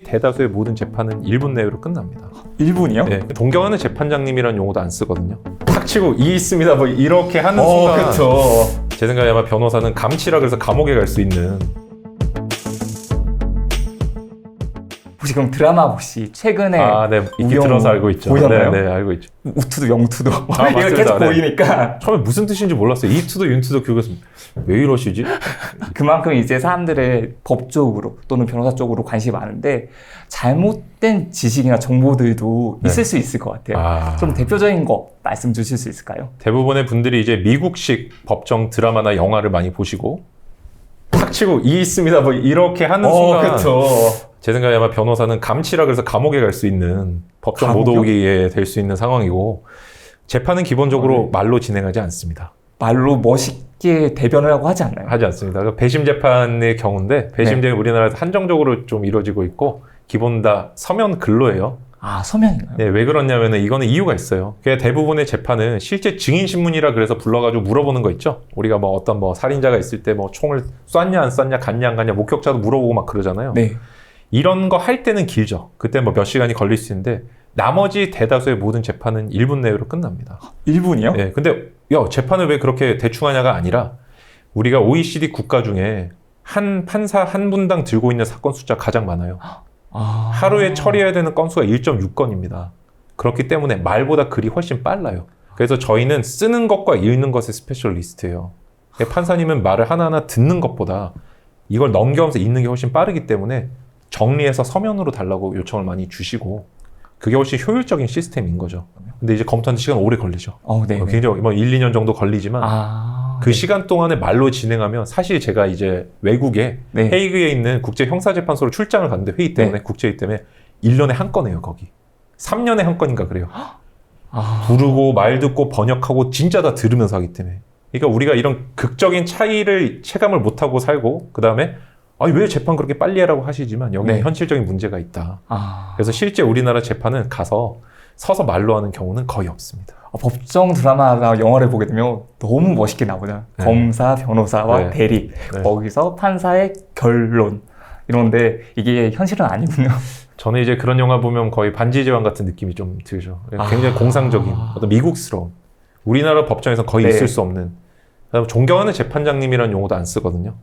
대다수의 모든 재판은 1분 내외로 끝납니다. 1분이요? 네, 존경하는 재판장님이라는 용어도 안 쓰거든요. 탁 치고 이 있습니다 뭐 이렇게 하는 순간 그렇죠. 제 생각에 아마 변호사는 감치라 그래서 감옥에 갈 수 있는. 혹시 그럼 드라마 혹시 최근에 네, 익히 우영 들어서 알고 있죠. 보셨나요? 네, 알고 있죠. 우투도 영투도 이거 맞습니다. 계속 네. 보이니까 처음에 무슨 뜻인지 몰랐어요. 이투도 윤투도 교육에서 왜 이러시지? 그만큼 이제 사람들의 법 쪽으로 또는 변호사 쪽으로 관심이 많은데 잘못된 지식이나 정보들도 네. 있을 수 있을 것 같아요. 좀 대표적인 거 말씀 주실 수 있을까요? 대부분의 분들이 이제 미국식 법정 드라마나 영화를 많이 보시고 탁 치고 이 있습니다 뭐 이렇게 하는 순간 그렇죠. 제 생각에 아마 변호사는 감치라 그래서 감옥에 갈 수 있는 법정 감옥이요? 모독이 될 수 있는 상황이고 재판은 기본적으로 네. 말로 진행하지 않습니다. 말로 멋있게 대변을 하고 하지 않나요? 하지 않습니다. 그 배심 재판의 경우인데 배심 재판이 우리나라에서 한정적으로 좀 이루어지고 있고 기본 다 서면 글로예요. 서면인가요? 네, 왜 그러냐면은 이거는 이유가 있어요. 그게 대부분의 재판은 실제 증인 신문이라 그래서 불러가지고 물어보는 거 있죠. 우리가 뭐 어떤 뭐 살인자가 있을 때 뭐 총을 쐈냐 안 쐈냐 갔냐 안 갔냐 목격자도 물어보고 막 그러잖아요. 네. 이런 거 할 때는 길죠. 그때 뭐 몇 시간이 걸릴 수 있는데 나머지 대다수의 모든 재판은 1분 내외로 끝납니다. 1분이요? 네, 근데 재판을 왜 그렇게 대충 하냐가 아니라 우리가 OECD 국가 중에 한 판사 한 분당 들고 있는 사건 숫자 가장 많아요. 하루에 처리해야 되는 건수가 1.6건입니다. 그렇기 때문에 말보다 글이 훨씬 빨라요. 그래서 저희는 쓰는 것과 읽는 것의 스페셜리스트예요. 판사님은 말을 하나하나 듣는 것보다 이걸 넘겨가면서 읽는 게 훨씬 빠르기 때문에 정리해서 서면으로 달라고 요청을 많이 주시고 그게 훨씬 효율적인 시스템인 거죠. 근데 이제 검토하는 시간 오래 걸리죠. 네. 굉장히 뭐 1, 2년 정도 걸리지만 그 시간 동안에 말로 진행하면 사실 제가 이제 외국에 네. 헤이그에 있는 국제형사재판소로 출장을 갔는데 회의 때문에 국제회의 때문에 1년에 한 건이에요 거기. 3년에 한 건인가 그래요. 부르고 말 듣고 번역하고 진짜 다 들으면서 하기 때문에. 그러니까 우리가 이런 극적인 차이를 체감을 못하고 살고 그 다음에 왜 재판 그렇게 빨리 하라고 하시지만 여기는 네. 현실적인 문제가 있다. 그래서 실제 우리나라 재판은 가서 서서 말로 하는 경우는 거의 없습니다. 법정 드라마나 영화를 보게 되면 너무 멋있게 나오잖아요. 네. 검사, 변호사와 네. 대립, 네. 거기서 판사의 결론 이런데 이게 현실은 아니군요. 저는 이제 그런 영화 보면 거의 반지의 제왕 같은 느낌이 좀 들죠. 굉장히 공상적인 어떤 미국스러운 우리나라 법정에서 거의 네. 있을 수 없는 존경하는 재판장님이라는 용어도 안 쓰거든요.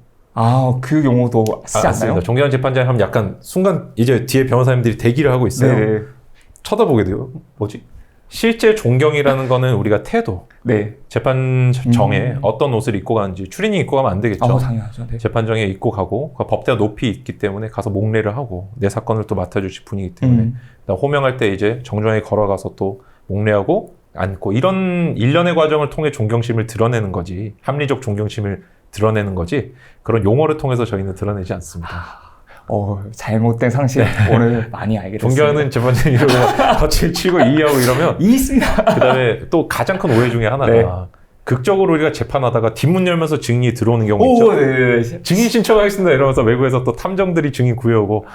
그 용어도 쓰지 안 않나요? 씁니다. 존경하는 재판장님 하면 약간 순간 이제 뒤에 변호사님들이 대기를 하고 있어요. 네. 쳐다보게 돼요. 뭐지? 실제 존경이라는 거는 우리가 태도, 네. 재판정에 어떤 옷을 입고 가는지 추리닝 입고 가면 안 되겠죠. 당연하죠. 네. 재판정에 입고 가고 법대가 높이 있기 때문에 가서 목례를 하고 내 사건을 또 맡아주실 분이기 때문에 나 호명할 때 이제 정중하게 걸어가서 또 목례하고 앉고 이런 일련의 과정을 통해 존경심을 드러내는 거지 합리적 존경심을 드러내는 거지 그런 용어를 통해서 저희는 드러내지 않습니다. 잘못된 상식 오늘 많이 알게 됐습니다. 존경하는 재판장 이러고 거칠 치고 이의하고 이러면 있습니다. 그 다음에 또 가장 큰 오해 중에 하나가 네. 극적으로 우리가 재판하다가 뒷문 열면서 증인이 들어오는 경우 있죠. 네. 증인 신청하겠습니다 이러면서 외국에서 또 탐정들이 증인 구해오고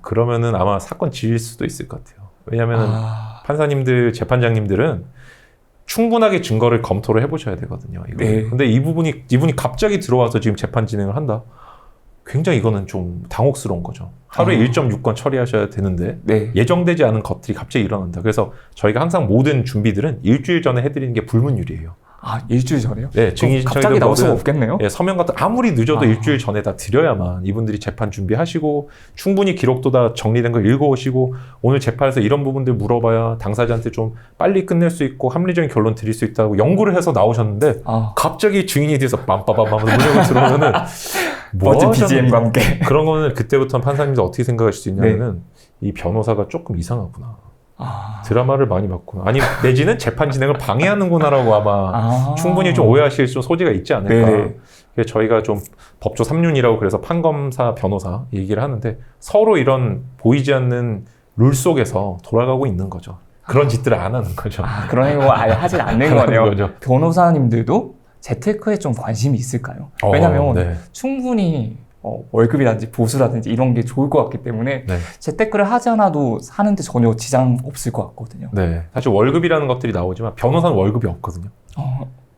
그러면은 아마 사건 지일 수도 있을 것 같아요. 왜냐면은 판사님들, 재판장님들은 충분하게 증거를 검토를 해보셔야 되거든요. 이거. 네. 근데 이분이 갑자기 들어와서 지금 재판 진행을 한다? 굉장히 이거는 좀 당혹스러운 거죠. 하루에 1.6건 처리하셔야 되는데 네. 예정되지 않은 것들이 갑자기 일어난다. 그래서 저희가 항상 모든 준비들은 일주일 전에 해드리는 게 불문율이에요. 일주일 전에요? 네, 증인 갑자기 나올 수가 없겠네요? 네, 서면 같은 아무리 늦어도 일주일 전에 다 드려야만 이분들이 재판 준비하시고 충분히 기록도 다 정리된 걸 읽어오시고 오늘 재판에서 이런 부분들 물어봐야 당사자한테 좀 빨리 끝낼 수 있고 합리적인 결론 드릴 수 있다고 연구를 해서 나오셨는데 갑자기 증인이 돼서 빰빠밤빰 문역을 들어오면은 멋진 BGM과 함께 그런 거는 그때부터는 판사님들 어떻게 생각하실 수 있냐면은 이 변호사가 조금 이상하구나. 드라마를 많이 봤구나. 아니 내지는 재판 진행을 방해하는구나라고 아마 충분히 좀 오해하실 좀 소지가 있지 않을까. 네네. 그래서 저희가 좀 법조 3륜이라고 그래서 판검사, 변호사 얘기를 하는데 서로 이런 보이지 않는 룰 속에서 돌아가고 있는 거죠. 그런 짓들을 안 하는 거죠. 그런 거 아예 하진 않는 거네요. 거죠. 변호사님들도 재테크에 좀 관심이 있을까요? 왜냐하면 충분히 월급이라든지 보수라든지 이런 게 좋을 것 같기 때문에 재테크를 하지 않아도 사는데 전혀 지장 없을 것 같거든요. 네, 사실 월급이라는 것들이 나오지만 변호사는 월급이 없거든요.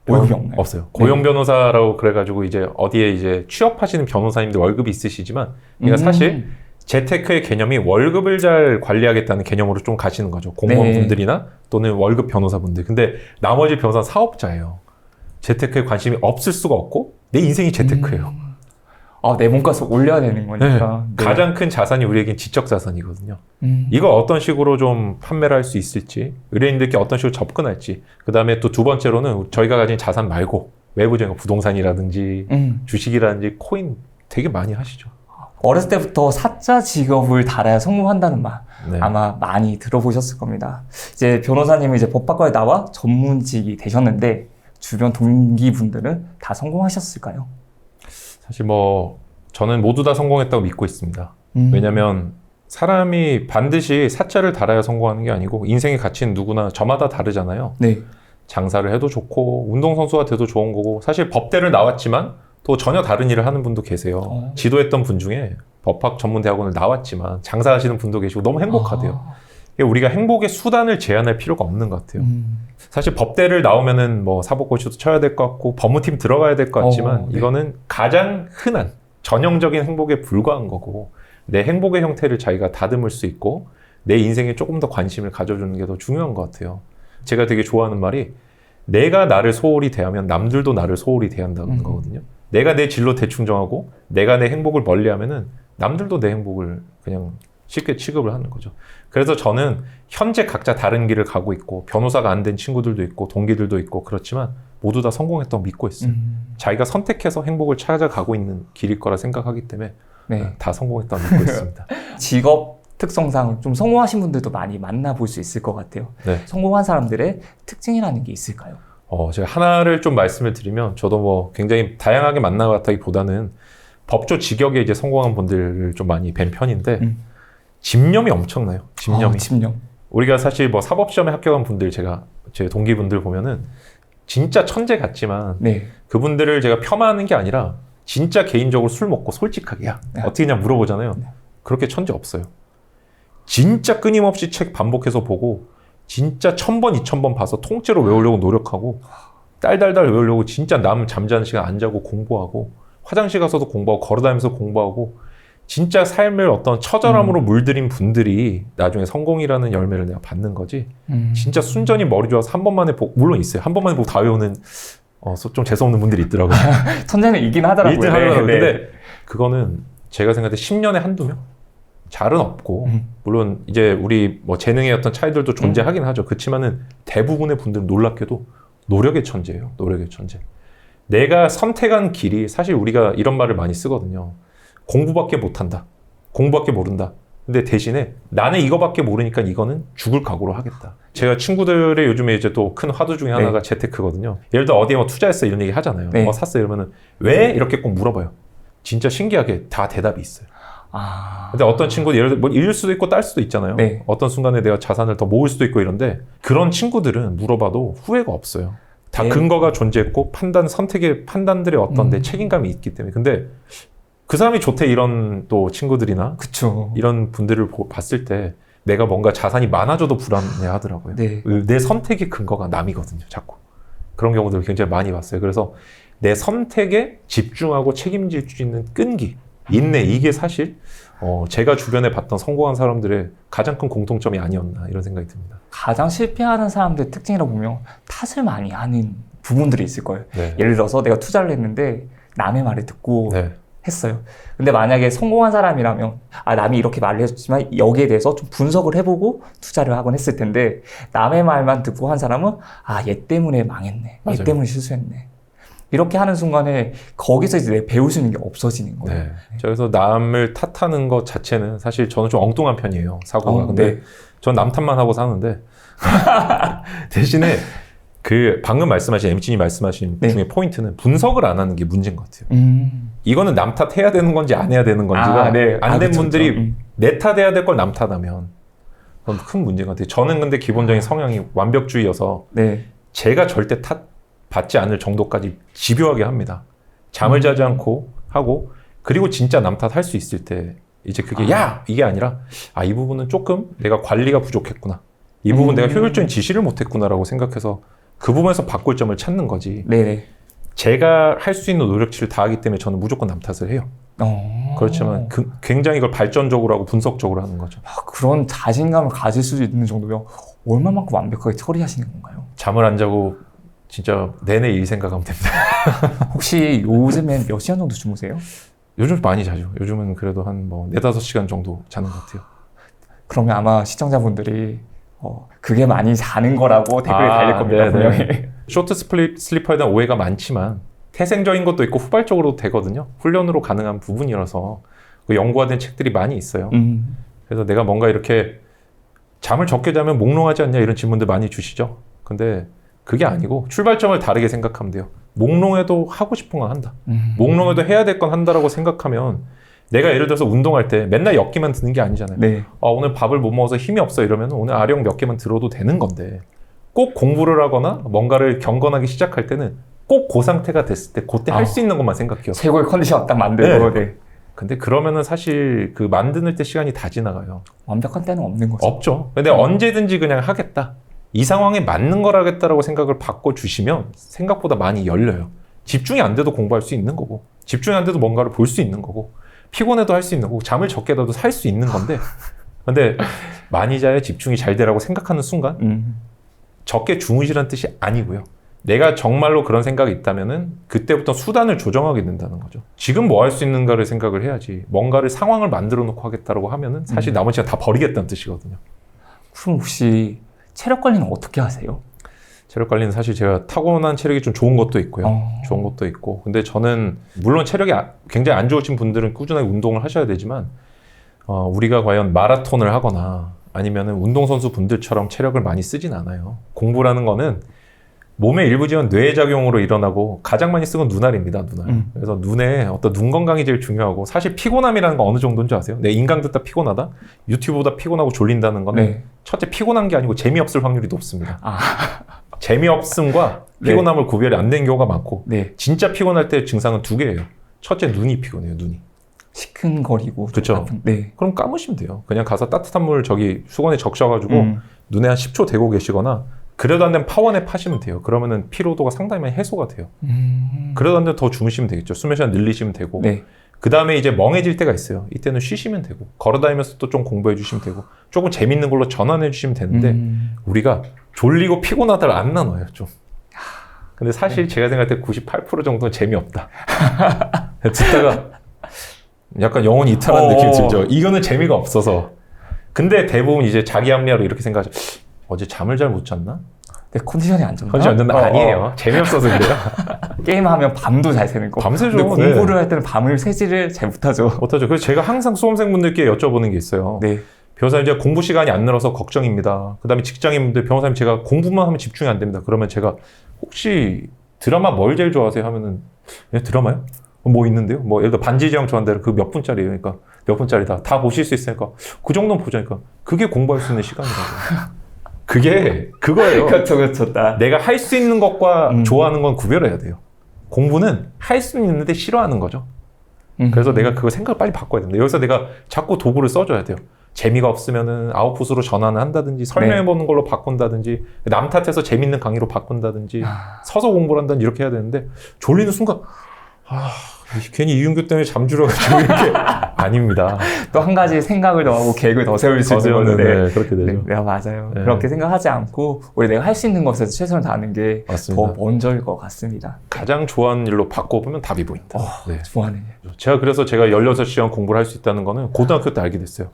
월급이 없나요? 없어요. 고용 변호사라고 그래가지고 이제 어디에 이제 취업하시는 변호사님들 월급이 있으시지만 그러니까 사실 재테크의 개념이 월급을 잘 관리하겠다는 개념으로 좀 가시는 거죠. 공무원분들이나 또는 월급 변호사분들. 근데 나머지 변호사는 사업자예요. 재테크에 관심이 없을 수가 없고 내 인생이 재테크예요. 내 몸값을 올려야 되는 거니까. 네. 가장 큰 자산이 우리에겐 지적 자산이거든요. 이걸 어떤 식으로 좀 판매를 할 수 있을지, 의뢰인들께 어떤 식으로 접근할지, 그 다음에 또 두 번째로는 저희가 가진 자산 말고 외부적인 부동산이라든지 주식이라든지 코인 되게 많이 하시죠. 어렸을 때부터 사자 직업을 달아야 성공한다는 말 네. 아마 많이 들어보셨을 겁니다. 이제 변호사님은 이제 법학과에 나와 전문직이 되셨는데 주변 동기분들은 다 성공하셨을까요? 사실 저는 모두 다 성공했다고 믿고 있습니다. 왜냐면 사람이 반드시 사자를 달아야 성공하는 게 아니고 인생의 가치는 누구나 저마다 다르잖아요. 네. 장사를 해도 좋고 운동선수가 돼도 좋은 거고 사실 법대를 나왔지만 또 전혀 다른 일을 하는 분도 계세요. 지도했던 분 중에 법학 전문대학원을 나왔지만 장사하시는 분도 계시고 너무 행복하대요. 우리가 행복의 수단을 제한할 필요가 없는 것 같아요. 사실 법대를 나오면은 사법고시도 쳐야 될 것 같고 법무팀 들어가야 될 것 같지만 네. 이거는 가장 흔한 전형적인 행복에 불과한 거고 내 행복의 형태를 자기가 다듬을 수 있고 내 인생에 조금 더 관심을 가져주는 게 더 중요한 것 같아요. 제가 되게 좋아하는 말이 내가 나를 소홀히 대하면 남들도 나를 소홀히 대한다는 거거든요. 내가 내 진로 대충 정하고 내가 내 행복을 멀리하면은 남들도 내 행복을 그냥 쉽게 취급을 하는 거죠. 그래서 저는 현재 각자 다른 길을 가고 있고 변호사가 안 된 친구들도 있고 동기들도 있고 그렇지만 모두 다 성공했다고 믿고 있어요. 자기가 선택해서 행복을 찾아가고 있는 길일 거라 생각하기 때문에 네. 다 성공했다고 믿고 있습니다. 직업 특성상 좀 성공하신 분들도 많이 만나볼 수 있을 것 같아요. 네. 성공한 사람들의 특징이라는 게 있을까요? 제가 하나를 좀 말씀을 드리면 저도 굉장히 다양하게 만나봤다기보다는 법조 직역에 이제 성공한 분들을 좀 많이 뵌 편인데 집념이 엄청나요. 집념이. 집념. 우리가 사실 사법시험에 합격한 분들 제 동기분들 보면은 진짜 천재 같지만 네. 그분들을 제가 폄하하는 게 아니라 진짜 개인적으로 술 먹고 솔직하게 어떻게 그냥 물어보잖아요. 그렇게 천재 없어요. 진짜 끊임없이 책 반복해서 보고 진짜 1000번, 2000번 봐서 통째로 외우려고 노력하고 딸달달 외우려고 진짜 남 잠자는 시간 안 자고 공부하고 화장실 가서도 공부하고 걸어다니면서 공부하고 진짜 삶을 어떤 처절함으로 물들인 분들이 나중에 성공이라는 열매를 내가 받는 거지 진짜 순전히 머리 좋아서 한 번만에 보고 물론 있어요. 한 번만에 보고 다 외우는 좀 재수없는 분들이 있더라고요. 천재는 이긴 하더라고요. 이긴 하더라고요. 근데 그거는 제가 생각할 때 10년에 한두 명? 잘은 없고 물론 이제 우리 재능의 어떤 차이들도 존재하긴 하죠. 그렇지만은 대부분의 분들은 놀랍게도 노력의 천재예요. 노력의 천재. 내가 선택한 길이 사실 우리가 이런 말을 많이 쓰거든요. 공부밖에 못한다. 공부밖에 모른다. 근데 대신에 나는 이거밖에 모르니까 이거는 죽을 각오로 하겠다. 제가 친구들의 요즘에 이제 또 큰 화두 중에 하나가 재테크거든요. 예를 들어 어디에 투자했어 이런 얘기 하잖아요. 샀어 이러면은 왜 이렇게 꼭 물어봐요. 진짜 신기하게 다 대답이 있어요. 근데 어떤 친구들 예를 들어 잃을 수도 있고 딸 수도 있잖아요. 네. 어떤 순간에 내가 자산을 더 모을 수도 있고 이런데 그런 친구들은 물어봐도 후회가 없어요. 다 근거가 존재했고 선택의 판단들의 어떤 내 책임감이 있기 때문에. 근데 그 사람이 좋대 이런 또 친구들이나 그쵸. 이런 분들을 봤을 때 내가 뭔가 자산이 많아져도 불안해하더라고요. 네. 내 선택의 근거가 남이거든요. 자꾸. 그런 경우들을 굉장히 많이 봤어요. 그래서 내 선택에 집중하고 책임질 수 있는 끈기, 인내 이게 사실 제가 주변에 봤던 성공한 사람들의 가장 큰 공통점이 아니었나 이런 생각이 듭니다. 가장 실패하는 사람들의 특징이라고 보면 탓을 많이 하는 부분들이 있을 거예요. 네. 예를 들어서 내가 투자를 했는데 남의 말을 듣고 네. 했어요. 근데 만약에 성공한 사람이라면 남이 이렇게 말을 해줬지만 여기에 대해서 좀 분석을 해보고 투자를 하곤 했을 텐데 남의 말만 듣고 한 사람은 얘 때문에 망했네. 맞아요. 얘 때문에 실수했네. 이렇게 하는 순간에 거기서 이제 내가 배울 수 있는 게 없어지는 거예요. 네. 그래서 남을 탓하는 것 자체는 사실 저는 좀 엉뚱한 편이에요. 사고가. 근데 전 남 탓만 하고 사는데 대신에 방금 말씀하신 MC님 말씀하신 중에 포인트는 분석을 안 하는 게 문제인 것 같아요. 이거는 남 탓해야 되는 건지 안 해야 되는 건지가 안 된 분들이 내 탓해야 될 걸 남 탓하면 그건 큰 문제인 것 같아요. 저는 근데 기본적인 성향이 완벽주의여서 제가 절대 탓 받지 않을 정도까지 집요하게 합니다. 잠을 자지 않고 하고 그리고 진짜 남 탓할 수 있을 때 이제 그게 이게 아니라 이 부분은 조금 내가 관리가 부족했구나. 이 부분 내가 효율적인 지시를 못했구나라고 생각해서 그 부분에서 바꿀 점을 찾는 거지. 네네. 제가 할 수 있는 노력치를 다하기 때문에 저는 무조건 남 탓을 해요. 그렇지만 굉장히 이걸 발전적으로 하고 분석적으로 하는 거죠. 그런 자신감을 가질 수 있는 정도면 얼마만큼 완벽하게 처리하시는 건가요? 잠을 안 자고 진짜 내내 일 생각하면 됩니다. 혹시 요즘엔 몇 시간 정도 주무세요? 요즘 많이 자죠. 요즘은 그래도 한 뭐 4-5시간 정도 자는 것 같아요. 그러면 아마 시청자분들이 그게 많이 자는 거라고 댓글이 달릴 겁니다. 분명히. 쇼트 슬리퍼에 대한 오해가 많지만 태생적인 것도 있고 후발적으로도 되거든요. 훈련으로 가능한 부분이라서 그 연구화된 책들이 많이 있어요. 그래서 내가 뭔가 이렇게 잠을 적게 자면 몽롱하지 않냐 이런 질문들 많이 주시죠. 근데 그게 아니고 출발점을 다르게 생각하면 돼요. 몽롱해도 하고 싶은 건 한다. 몽롱해도 해야 될 건 한다라고 생각하면 내가 예를 들어서 운동할 때 맨날 엮기만 드는 게 아니잖아요. 네. 오늘 밥을 못 먹어서 힘이 없어 이러면 오늘 아령 몇 개만 들어도 되는 건데 꼭 공부를 하거나 뭔가를 경건하게 시작할 때는 꼭 그 상태가 됐을 때 그때 할 수 있는 것만 생각해요. 최고의 컨디션 딱 만들고. 네. 근데 그러면은 사실 그 만드는 때 시간이 다 지나가요. 완벽한 때는 없는 거죠. 없죠. 근데 언제든지 그냥 하겠다. 이 상황에 맞는 걸 하겠다라고 생각을 바꿔주시면 생각보다 많이 열려요. 집중이 안 돼도 공부할 수 있는 거고 집중이 안 돼도 뭔가를 볼 수 있는 거고 피곤해도 할 수 있는 거고 잠을 적게 자도 살 수 있는 건데 근데 많이 자야 집중이 잘 되라고 생각하는 순간 적게 주무시라는 뜻이 아니고요. 내가 정말로 그런 생각이 있다면은 그때부터 수단을 조정하게 된다는 거죠. 지금 뭐 할 수 있는가를 생각을 해야지 뭔가를 상황을 만들어 놓고 하겠다라고 하면은 사실 나머지가 다 버리겠다는 뜻이거든요. 그럼 혹시 체력 관리는 어떻게 하세요? 체력 관리는 사실 제가 타고난 체력이 좀 좋은 것도 있고요. 좋은 것도 있고. 근데 저는 물론 체력이 굉장히 안 좋으신 분들은 꾸준하게 운동을 하셔야 되지만 우리가 과연 마라톤을 하거나 아니면은 운동선수 분들처럼 체력을 많이 쓰진 않아요. 공부라는 거는 몸의 일부 지원 뇌작용으로 일어나고 가장 많이 쓰는 건 눈알입니다. 눈알. 그래서 눈에 어떤 눈 건강이 제일 중요하고 사실 피곤함이라는 건 어느 정도인지 아세요? 내 인강 듣다 피곤하다? 유튜브보다 피곤하고 졸린다는 거는 첫째 피곤한 게 아니고 재미없을 확률이 높습니다. 재미없음과 피곤함을 구별이 안 된 경우가 많고 진짜 피곤할 때 증상은 두 개예요. 첫째 눈이 피곤해요. 눈이. 시큰거리고. 그렇죠. 그럼 감으시면 돼요. 그냥 가서 따뜻한 물 저기 수건에 적셔가지고 눈에 한 10초 대고 계시거나 그래도 안 되면 파워냅 하시면 돼요. 그러면은 피로도가 상당히 많이 해소가 돼요. 그래도 안 되면 더 주무시면 되겠죠. 수면 시간 늘리시면 되고. 그 다음에 이제 멍해질 때가 있어요. 이때는 쉬시면 되고 걸어다니면서 또 좀 공부해 주시면 되고 조금 재밌는 걸로 전환해 주시면 되는데 우리가 졸리고 피곤하다를 안 나눠요. 좀. 근데 사실 제가 생각할 때 98% 정도는 재미없다. 듣다가 약간 영혼이 이탈한 느낌이 들죠. 이거는 재미가 없어서. 근데 대부분 이제 자기 합리화로 이렇게 생각하죠. 어제 잠을 잘 못 잤나? 내 컨디션이 안 좋나? 컨디션이 안 좋나? 아니에요. 재미없어서 그래요. 게임하면 밤도 잘 새는 거. 밤새죠. 근데 공부를 할 때는 밤을 새지를 잘 못하죠. 못하죠. 그래서 제가 항상 수험생분들께 여쭤보는 게 있어요. 변호사님 제가 공부 시간이 안 늘어서 걱정입니다. 그 다음에 직장인분들 변호사님 제가 공부만 하면 집중이 안 됩니다. 그러면 제가 혹시 드라마 뭘 제일 좋아하세요? 하면은 드라마요? 뭐 있는데요? 뭐 예를 들어 반지의제왕 좋아한다. 그 몇 분짜리예요? 그러니까 몇 분짜리다. 다 보실 수 있으니까 그 정도는 보자니까 그게 공부할 수 있는 시간이라고. 그게 그거예요. 그렇죠. 내가 할 수 있는 것과 좋아하는 건 구별해야 돼요. 공부는 할 수는 있는데 싫어하는 거죠. 그래서 내가 그거 생각을 빨리 바꿔야 됩니다. 여기서 내가 자꾸 도구를 써줘야 돼요. 재미가 없으면은 아웃풋으로 전환을 한다든지 설명해보는 걸로 바꾼다든지 남 탓해서 재밌는 강의로 바꾼다든지 서서 공부를 한다든지 이렇게 해야 되는데 졸리는 순간 괜히 이윤규 때문에 잠들어가지고 이렇게 아닙니다. 또 한 가지 생각을 더 하고 계획을 더 세울 수 있는 건데 그렇게 되죠. 맞아요. 그렇게 생각하지 않고 우리 내가 할 수 있는 것에서 최선을 다하는 게 더 먼저일 것 같습니다. 가장 좋아하는 일로 바꿔보면 답이 보인다. 좋아하네요. 제가 16시간 공부를 할 수 있다는 거는 고등학교 때 알게 됐어요.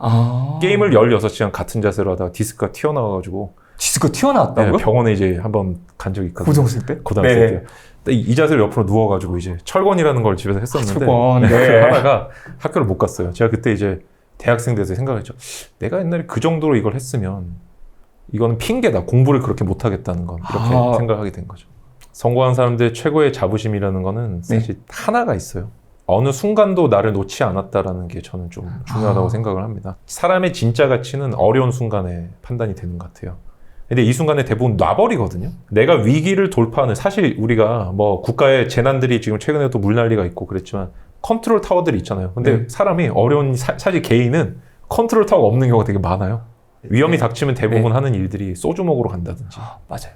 게임을 16시간 같은 자세로 하다가 디스크가 튀어나와가지고 디스크 튀어나왔다고요? 병원에 이제 한번 간 적이 있거든요. 고등학생 때? 고등학생 때. 이 자세로 옆으로 누워가지고 이제 철권이라는 걸 집에서 했었는데 철권. 하다가 학교를 못 갔어요. 제가 그때 이제 대학생 돼서 생각했죠. 내가 옛날에 그 정도로 이걸 했으면 이거는 핑계다. 공부를 그렇게 못하겠다는 건 이렇게 생각하게 된 거죠. 성공한 사람들의 최고의 자부심이라는 거는 사실 하나가 있어요. 어느 순간도 나를 놓지 않았다라는 게 저는 좀 중요하다고 생각을 합니다. 사람의 진짜 가치는 어려운 순간에 판단이 되는 것 같아요. 근데 이 순간에 대부분 놔버리거든요. 내가 위기를 돌파하는, 사실 우리가 뭐 국가의 재난들이 지금 최근에도 물난리가 있고 그랬지만 컨트롤 타워들이 있잖아요. 근데 사람이 어려운, 사실 개인은 컨트롤 타워가 없는 경우가 되게 많아요. 위험이 닥치면 대부분 하는 일들이 소주 먹으러 간다든지 맞아요.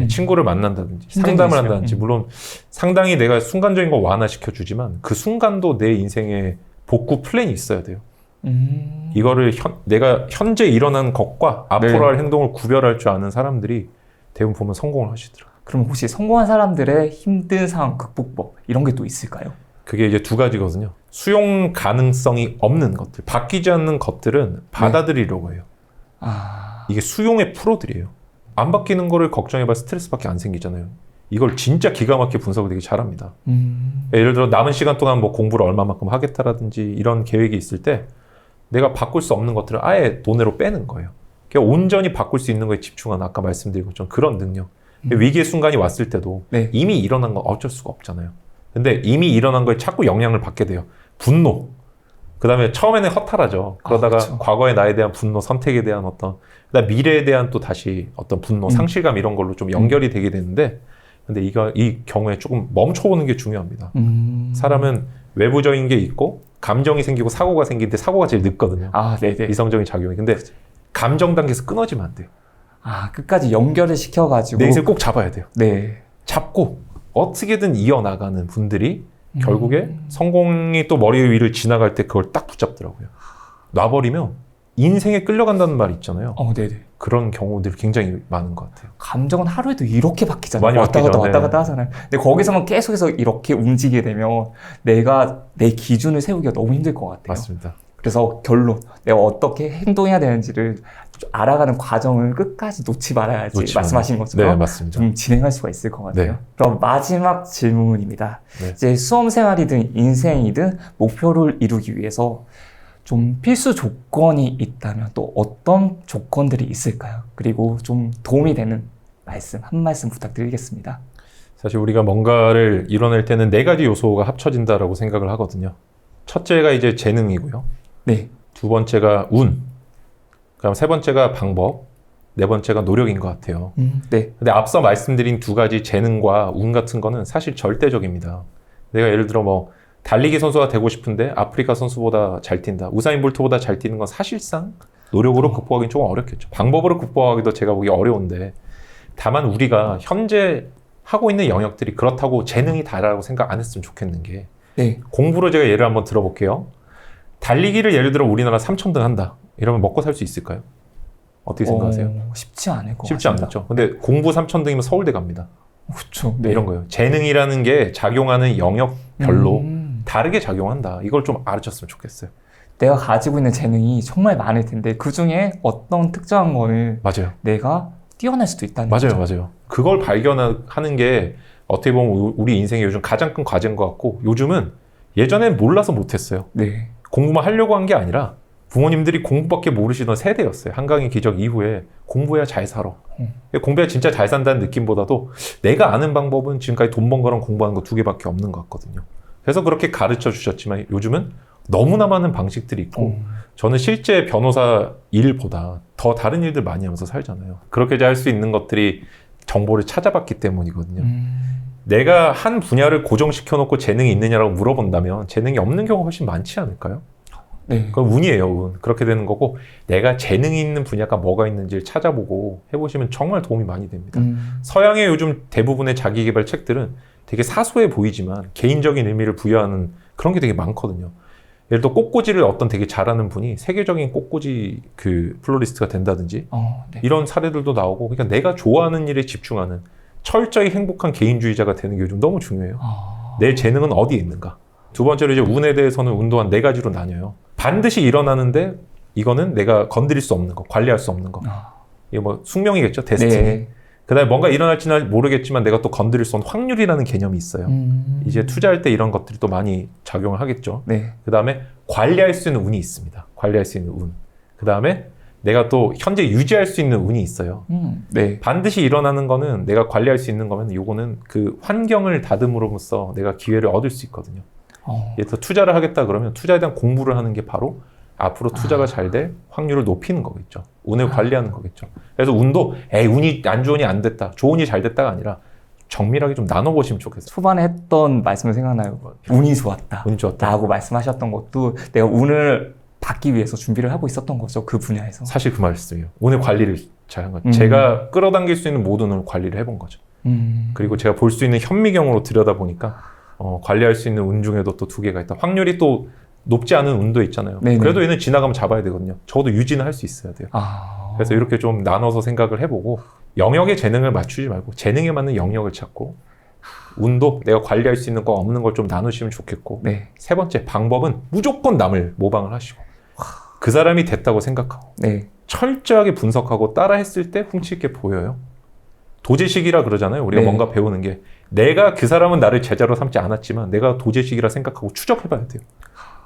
친구를 만난다든지 힘든 상담을 게 있어요. 한다든지 물론 상당히 내가 순간적인 걸 완화시켜 주지만 그 순간도 내 인생의 복구 플랜이 있어야 돼요. 이거를 내가 현재 일어난 것과 앞으로 네. 할 행동을 구별할 줄 아는 사람들이 대부분 보면 성공을 하시더라고요. 그럼 혹시 성공한 사람들의 힘든 상황 극복법 이런 게 또 있을까요? 그게 이제 두 가지거든요. 수용 가능성이 없는 것들, 바뀌지 않는 것들은 받아들이려고 해요. 이게 수용의 프로들이에요. 안 바뀌는 거를 걱정해봐 스트레스밖에 안 생기잖아요. 이걸 진짜 기가 막히게 분석을 되게 잘합니다. 예를 들어 남은 시간 동안 뭐 공부를 얼마만큼 하겠다라든지 이런 계획이 있을 때 내가 바꿀 수 없는 것들을 아예 논외로 빼는 거예요. 그러니까 온전히 바꿀 수 있는 거에 집중하는 아까 말씀드린 것처럼 그런 능력. 위기의 순간이 왔을 때도 이미 일어난 건 어쩔 수가 없잖아요. 근데 이미 일어난 거에 자꾸 영향을 받게 돼요. 분노. 그 다음에 처음에는 허탈하죠. 그러다가 과거의 나에 대한 분노, 선택에 대한 어떤, 그다음 미래에 대한 또 다시 어떤 분노, 상실감 이런 걸로 좀 연결이 되게 되는데, 근데 이 경우에 조금 멈춰보는 게 중요합니다. 사람은 외부적인 게 있고, 감정이 생기고 사고가 생기는데 사고가 제일 늦거든요. 네네. 이성적인 작용이. 근데 감정 단계에서 끊어지면 안 돼요. 끝까지 연결을 시켜가지고. 내 인생 꼭 잡아야 돼요. 네. 잡고 어떻게든 이어나가는 분들이 결국에 성공이 또 머리 위를 지나갈 때 그걸 딱 붙잡더라고요. 놔버리면 인생에 끌려간다는 말이 있잖아요. 네네. 그런 경우들이 굉장히 많은 것 같아요. 감정은 하루에도 이렇게 바뀌잖아요. 많이 왔다 갔다 바뀌죠. 왔다 갔다 하잖아요. 근데 거기서만 계속해서 이렇게 움직이게 되면 내가 내 기준을 세우기가 너무 힘들 것 같아요. 맞습니다. 그래서 결론, 내가 어떻게 행동해야 되는지를 알아가는 과정을 끝까지 놓지 말아야지 말씀하신 것처럼 맞습니다. 좀 진행할 수가 있을 것 같아요. 네. 그럼 마지막 질문입니다. 네. 이제 수험생활이든 인생이든 목표를 이루기 위해서 좀 필수 조건이 있다면 또 어떤 조건들이 있을까요? 그리고 좀 도움이 되는 말씀, 한 말씀 부탁드리겠습니다. 사실 우리가 뭔가를 이뤄낼 때는 4가지 요소가 합쳐진다라고 생각을 하거든요. 첫째가 이제 재능이고요. 네. 두 번째가 운. 그다음 세 번째가 방법. 네 번째가 노력인 것 같아요. 네. 근데 앞서 말씀드린 2가지 재능과 운 같은 거는 사실 절대적입니다. 내가 예를 들어 뭐 달리기 선수가 되고 싶은데 아프리카 선수보다 잘 뛴다. 우사인 볼트보다 잘 뛰는 건 사실상 노력으로 극복하기는 조금 어렵겠죠. 방법으로 극복하기도 제가 보기 어려운데 다만 우리가 현재 하고 있는 영역들이 그렇다고 재능이 다라고 생각 안 했으면 좋겠는 게 공부로 제가 예를 한번 들어볼게요. 달리기를 예를 들어 우리나라 3,000등 한다. 이러면 먹고 살 수 있을까요? 어떻게 생각하세요? 쉽지 않을 것 쉽지 같습니다. 않죠. 근데 공부 3,000등이면 서울대 갑니다. 그렇죠. 이런 거예요. 재능이라는 게 작용하는 영역별로 다르게 작용한다. 이걸 좀 알아줬으면 좋겠어요. 내가 가지고 있는 재능이 정말 많을 텐데 그 중에 어떤 특정한 거를 내가 뛰어날 수도 있다는 거죠. 맞아요. 그걸 발견하는 게 어떻게 보면 우리 인생의 요즘 가장 큰 과제인 것 같고 요즘은 예전엔 몰라서 못했어요. 공부만 하려고 한 게 아니라 부모님들이 공부밖에 모르시던 세대였어요. 한강의 기적 이후에 공부해야 잘 살아. 공부해야 진짜 잘 산다는 느낌보다도 내가 아는 방법은 지금까지 돈 번 거랑 공부하는 거 2개밖에 없는 것 같거든요. 그래서 그렇게 가르쳐 주셨지만 요즘은 너무나 많은 방식들이 있고 저는 실제 변호사 일보다 더 다른 일들 많이 하면서 살잖아요. 그렇게 할 수 있는 것들이 정보를 찾아봤기 때문이거든요. 내가 한 분야를 고정시켜 놓고 재능이 있느냐라고 물어본다면 재능이 없는 경우가 훨씬 많지 않을까요? 그건 운이에요, 운. 그렇게 되는 거고 내가 재능이 있는 분야가 뭐가 있는지를 찾아보고 해보시면 정말 도움이 많이 됩니다. 서양의 요즘 대부분의 자기개발 책들은 되게 사소해 보이지만 개인적인 의미를 부여하는 그런 게 되게 많거든요. 예를 들어 꽃꽂이를 어떤 되게 잘하는 분이 세계적인 꽃꽂이 그 플로리스트가 된다든지 이런 사례들도 나오고 그러니까 내가 좋아하는 일에 집중하는 철저히 행복한 개인주의자가 되는 게 요즘 너무 중요해요. 내 재능은 어디에 있는가? 두 번째로 이제 운에 대해서는 운도 한 4가지로 나뉘어요. 반드시 일어나는데 이거는 내가 건드릴 수 없는 거, 관리할 수 없는 거. 이거 뭐 숙명이겠죠, 데스티니. 그다음에 뭔가 일어날지는 모르겠지만 내가 또 건드릴 수 없는 확률이라는 개념이 있어요. 이제 투자할 때 이런 것들이 또 많이 작용을 하겠죠. 그다음에 관리할 수 있는 운이 있습니다. 관리할 수 있는 운. 그다음에 내가 또 현재 유지할 수 있는 운이 있어요. 반드시 일어나는 거는 내가 관리할 수 있는 거면 요거는 그 환경을 다듬으로써 내가 기회를 얻을 수 있거든요. 예를 들어 투자를 하겠다 그러면 투자에 대한 공부를 하는 게 바로 앞으로 투자가 잘 될 확률을 높이는 거겠죠. 운을 관리하는 거겠죠. 그래서 운도 운이 안 좋으니 안 됐다, 좋으니 잘 됐다가 아니라 정밀하게 좀 나눠보시면 좋겠어요. 초반에 했던 말씀을 생각나요. 운이 좋았다. 운이 좋았다. 라고 말씀하셨던 것도 내가 운을 받기 위해서 준비를 하고 있었던 거죠. 그 분야에서. 사실 그 말씀이에요. 운의 관리를 잘한 거죠. 제가 끌어당길 수 있는 모든 운을 관리를 해본 거죠. 그리고 제가 볼 수 있는 현미경으로 들여다보니까 관리할 수 있는 운 중에도 또 2개가 있다. 확률이 또 높지 않은 운도 있잖아요. 네네. 그래도 얘는 지나가면 잡아야 되거든요. 적어도 유지는 할 수 있어야 돼요. 그래서 이렇게 좀 나눠서 생각을 해보고 영역에 재능을 맞추지 말고 재능에 맞는 영역을 찾고 운도 내가 관리할 수 있는 거 없는 걸 좀 나누시면 좋겠고 네. 3번째 방법은 무조건 남을 모방을 하시고 그 사람이 됐다고 생각하고 네. 철저하게 분석하고 따라 했을 때 훔치 있게 보여요. 도제식이라 그러잖아요. 우리가 네. 뭔가 배우는 게 내가 그 사람은 나를 제자로 삼지 않았지만 내가 도제식이라 생각하고 추적해봐야 돼요.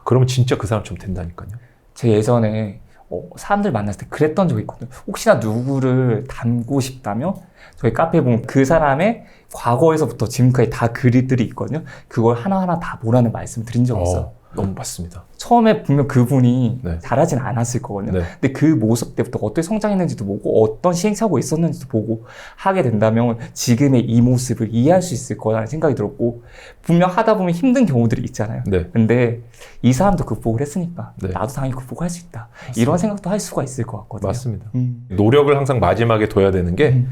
그러면 진짜 그 사람처럼 된다니까요. 제 예전에 사람들 만났을 때 그랬던 적이 있거든요. 혹시나 누구를 닮고 싶다면 저희 카페에 보면 그 사람의 과거에서부터 지금까지 다 글들이 있거든요. 그걸 하나하나 다 보라는 말씀을 드린 적이 있어요. 너무 맞습니다. 처음에 분명 그분이 네. 잘하진 않았을 거거든요. 네. 근데 그 모습 때부터 어떻게 성장했는지도 보고 어떤 시행착오가 있었는지도 보고 하게 된다면 지금의 이 모습을 이해할 수 있을 거라는 생각이 들었고 분명 하다 보면 힘든 경우들이 있잖아요. 네. 근데 이 사람도 극복을 했으니까 네. 나도 당연히 극복할 수 있다. 맞습니다. 이런 생각도 할 수가 있을 것 같거든요. 맞습니다. 노력을 항상 마지막에 둬야 되는 게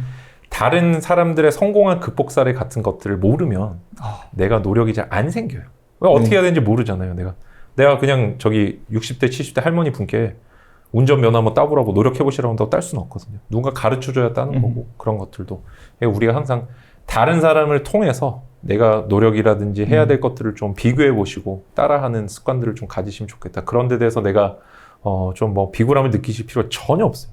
다른 사람들의 성공한 극복 사례 같은 것들을 모르면 내가 노력이 잘 안 생겨요. 어떻게 해야 되는지 모르잖아요. 내가 그냥 저기 60대, 70대 할머니 분께 운전면허 한번 따보라고 노력해보시라고 한다고 딸 수는 없거든요. 누군가 가르쳐줘야 따는 거고 그런 것들도 우리가 항상 다른 사람을 통해서 내가 노력이라든지 해야 될 것들을 좀 비교해보시고 따라하는 습관들을 좀 가지시면 좋겠다. 그런 데 대해서 내가 좀 뭐 비굴함을 느끼실 필요가 전혀 없어요.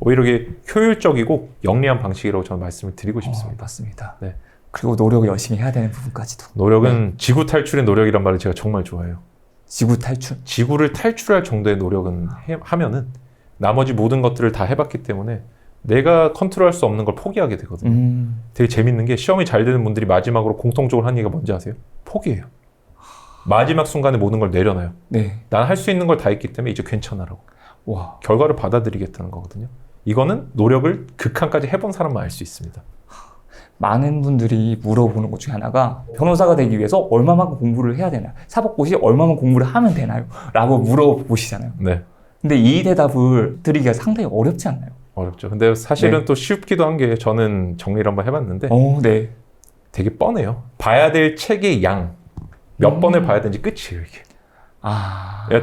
오히려 이게 효율적이고 영리한 방식이라고 저는 말씀을 드리고 싶습니다. 맞습니다. 네. 그리고 노력을 열심히 해야 되는 부분까지도. 노력은 네. 지구 탈출의 노력이란 말을 제가 정말 좋아해요. 지구 탈출? 지구를 탈출할 정도의 노력은 하면은 나머지 모든 것들을 다 해봤기 때문에 내가 컨트롤할 수 없는 걸 포기하게 되거든요. 되게 재밌는 게 시험이 잘 되는 분들이 마지막으로 공통적으로 하는 얘기가 뭔지 아세요? 포기해요. 마지막 순간에 모든 걸 내려놔요. 네. 난 할 수 있는 걸 다 했기 때문에 이제 괜찮아라고. 와. 결과를 받아들이겠다는 거거든요. 이거는 노력을 극한까지 해본 사람만 알 수 있습니다. 많은 분들이 물어보는 것 중에 하나가 변호사가 되기 위해서 얼마만큼 공부를 해야 되나요? 사법고시 얼마만 공부를 하면 되나요? 라고 물어보시잖아요. 네. 근데 이 대답을 드리기가 상당히 어렵지 않나요? 어렵죠. 근데 사실은 네. 또 쉽기도 한 게 저는 정리를 한번 해봤는데 네. 되게 뻔해요. 봐야 될 책의 양, 몇 번을 봐야 되는지 끝이에요, 이게.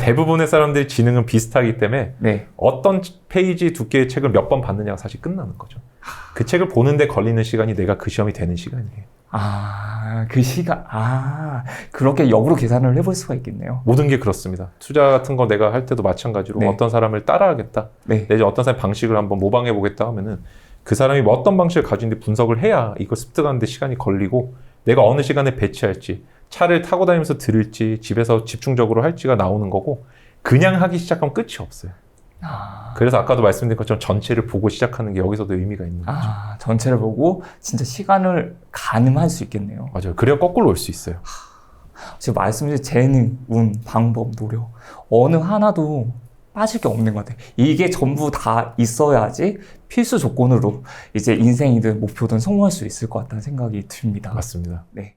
대부분의 사람들의 지능은 비슷하기 때문에 네. 어떤 페이지 두께의 책을 몇 번 봤느냐가 사실 끝나는 거죠. 그 책을 보는데 걸리는 시간이 내가 그 시험이 되는 시간이에요. 그 시간, 그렇게 역으로 계산을 해볼 수가 있겠네요. 모든 게 그렇습니다. 투자 같은 거 내가 할 때도 마찬가지로 네. 어떤 사람을 따라하겠다. 네. 내지 어떤 사람의 방식을 한번 모방해보겠다 하면은 그 사람이 뭐 어떤 방식을 가지고 있는지 분석을 해야 이걸 습득하는 데 시간이 걸리고 내가 어느 시간에 배치할지 차를 타고 다니면서 들을지 집에서 집중적으로 할지가 나오는 거고 그냥 하기 시작하면 끝이 없어요. 그래서 아까도 말씀드린 것처럼 전체를 보고 시작하는 게 여기서도 의미가 있는 거죠. 전체를 보고 진짜 시간을 가늠할 수 있겠네요. 맞아요. 그래야 거꾸로 올 수 있어요. 지금 말씀드린 재능, 운, 방법, 노력 어느 하나도 빠질 게 없는 것 같아요. 이게 전부 다 있어야지 필수 조건으로 이제 인생이든 목표든 성공할 수 있을 것 같다는 생각이 듭니다. 맞습니다. 네.